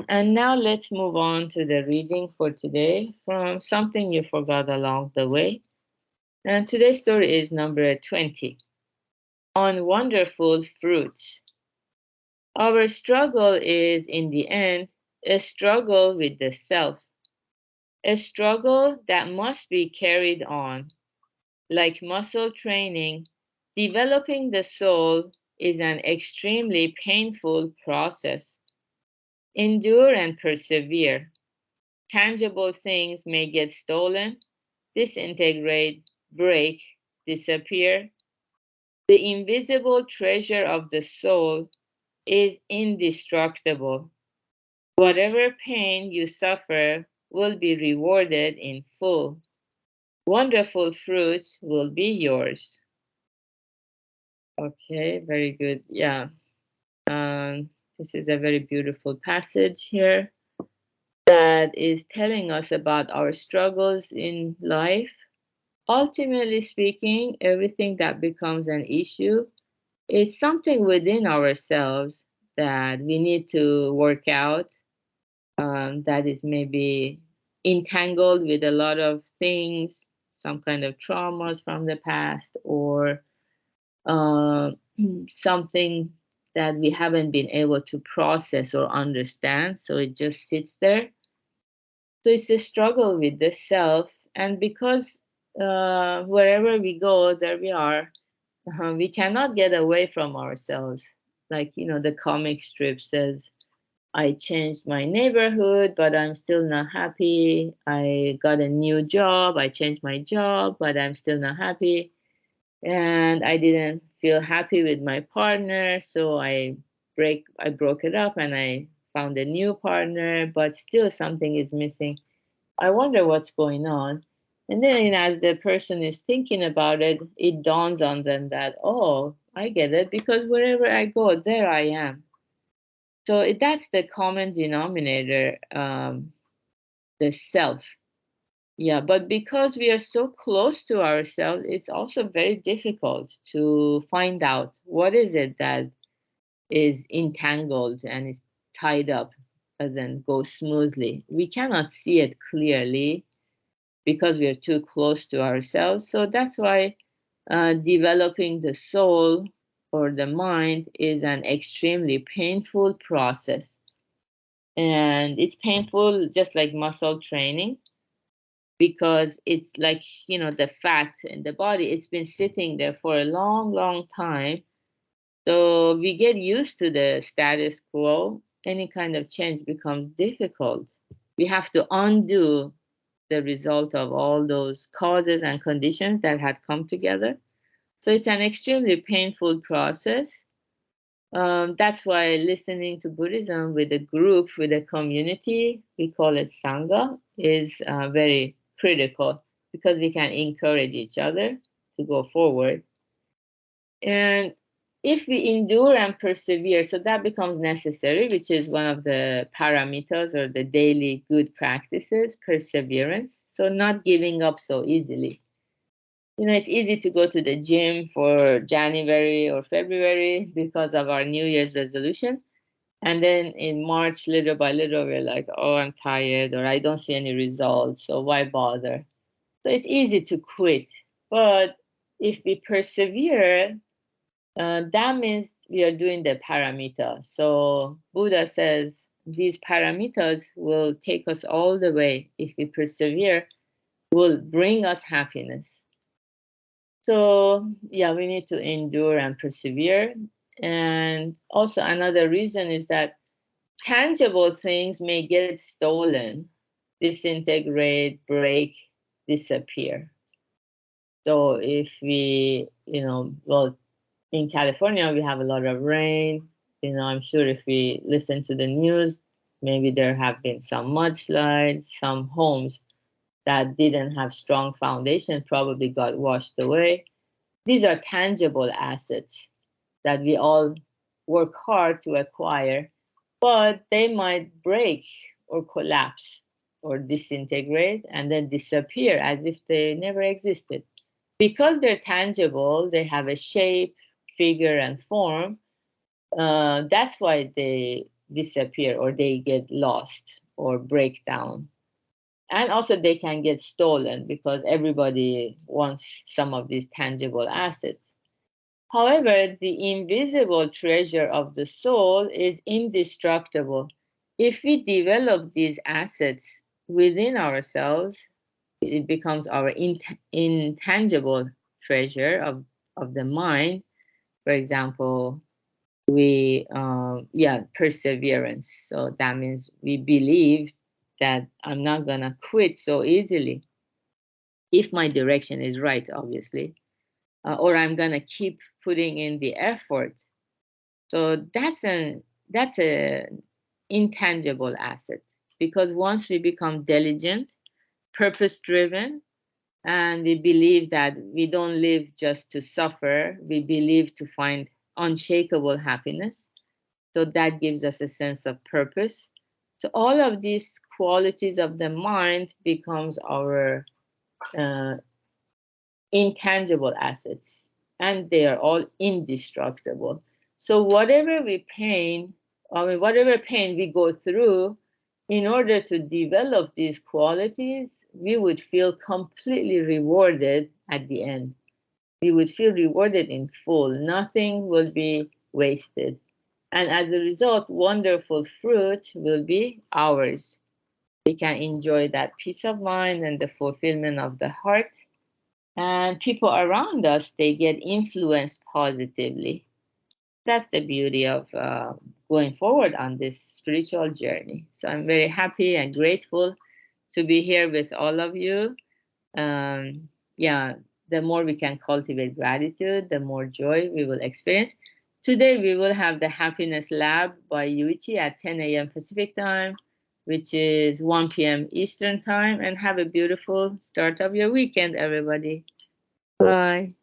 And now let's move on to the reading for today from something you forgot along the way. And today's story is number 20 on wonderful fruits. Our struggle is, in the end, a struggle with the self, a struggle that must be carried on. Like muscle training, developing the soul is an extremely painful process. Endure and persevere. Tangible things may get stolen, disintegrate, break, disappear. The invisible treasure of the soul is indestructible. Whatever pain you suffer will be rewarded in full. Wonderful fruits will be yours. Okay, very good. Yeah. This is a very beautiful passage here that is telling us about our struggles in life. Ultimately speaking, everything that becomes an issue is something within ourselves that we need to work out, that is maybe entangled with a lot of things, some kind of traumas from the past, or uh, something that we haven't been able to process or understand. So it just sits there. So it's a struggle with the self. And because wherever we go, there we are, we cannot get away from ourselves. Like, the comic strip says, I changed my neighborhood, but I'm still not happy. I got a new job. I changed my job, but I'm still not happy. And I didn't feel happy with my partner, so I broke it up and I found a new partner, but still something is missing. I wonder what's going on. And then, as the person is thinking about it, it dawns on them that, oh, I get it, because wherever I go, there I am. So that's the common denominator, the self. Yeah, but because we are so close to ourselves, it's also very difficult to find out what is it that is entangled and is tied up, doesn't go smoothly. We cannot see it clearly because we are too close to ourselves. So that's why developing the soul or the mind is an extremely painful process. And it's painful just like muscle training, because it's like, the fat in the body, it's been sitting there for a long, long time. So we get used to the status quo. Any kind of change becomes difficult. We have to undo the result of all those causes and conditions that had come together. So it's an extremely painful process. That's why listening to Buddhism with a group, with a community, we call it Sangha, is very critical, because we can encourage each other to go forward. And if we endure and persevere, so that becomes necessary, which is one of the paramitas or the daily good practices, perseverance. So not giving up so easily. It's easy to go to the gym for January or February because of our New Year's resolution. And then in March, little by little, we're like, oh, I'm tired, or I don't see any results, so why bother? So it's easy to quit. But if we persevere, that means we are doing the paramita. So Buddha says these paramitas will take us all the way. If we persevere, will bring us happiness. So yeah, we need to endure and persevere. And also another reason is that tangible things may get stolen, disintegrate, break, disappear. So if we, well, in California, we have a lot of rain. I'm sure if we listen to the news, maybe there have been some mudslides, some homes that didn't have strong foundation probably got washed away. These are tangible assets that we all work hard to acquire, but they might break or collapse or disintegrate and then disappear as if they never existed. Because they're tangible, they have a shape, figure, and form. That's why they disappear, or they get lost or break down. And also they can get stolen because everybody wants some of these tangible assets. However, the invisible treasure of the soul is indestructible. If we develop these assets within ourselves, it becomes our intangible treasure of the mind. For example, perseverance. So that means we believe that I'm not gonna quit so easily if my direction is right, obviously, or I'm gonna keep putting in the effort. So that's a intangible asset, because once we become diligent, purpose driven, and we believe that we don't live just to suffer, we believe to find unshakable happiness. So that gives us a sense of purpose. So all of these qualities of the mind becomes our uh, intangible assets, and they are all indestructible. So whatever pain we go through, in order to develop these qualities, we would feel completely rewarded at the end. We would feel rewarded in full. Nothing will be wasted. And as a result, wonderful fruit will be ours. We can enjoy that peace of mind and the fulfillment of the heart. And people around us, they get influenced positively. That's the beauty of going forward on this spiritual journey. So I'm very happy and grateful to be here with all of you. Yeah, the more we can cultivate gratitude, the more joy we will experience. Today we will have the Happiness Lab by Yuichi at 10 a.m. Pacific time, which is 1 p.m. Eastern time. And have a beautiful start of your weekend, everybody. Bye.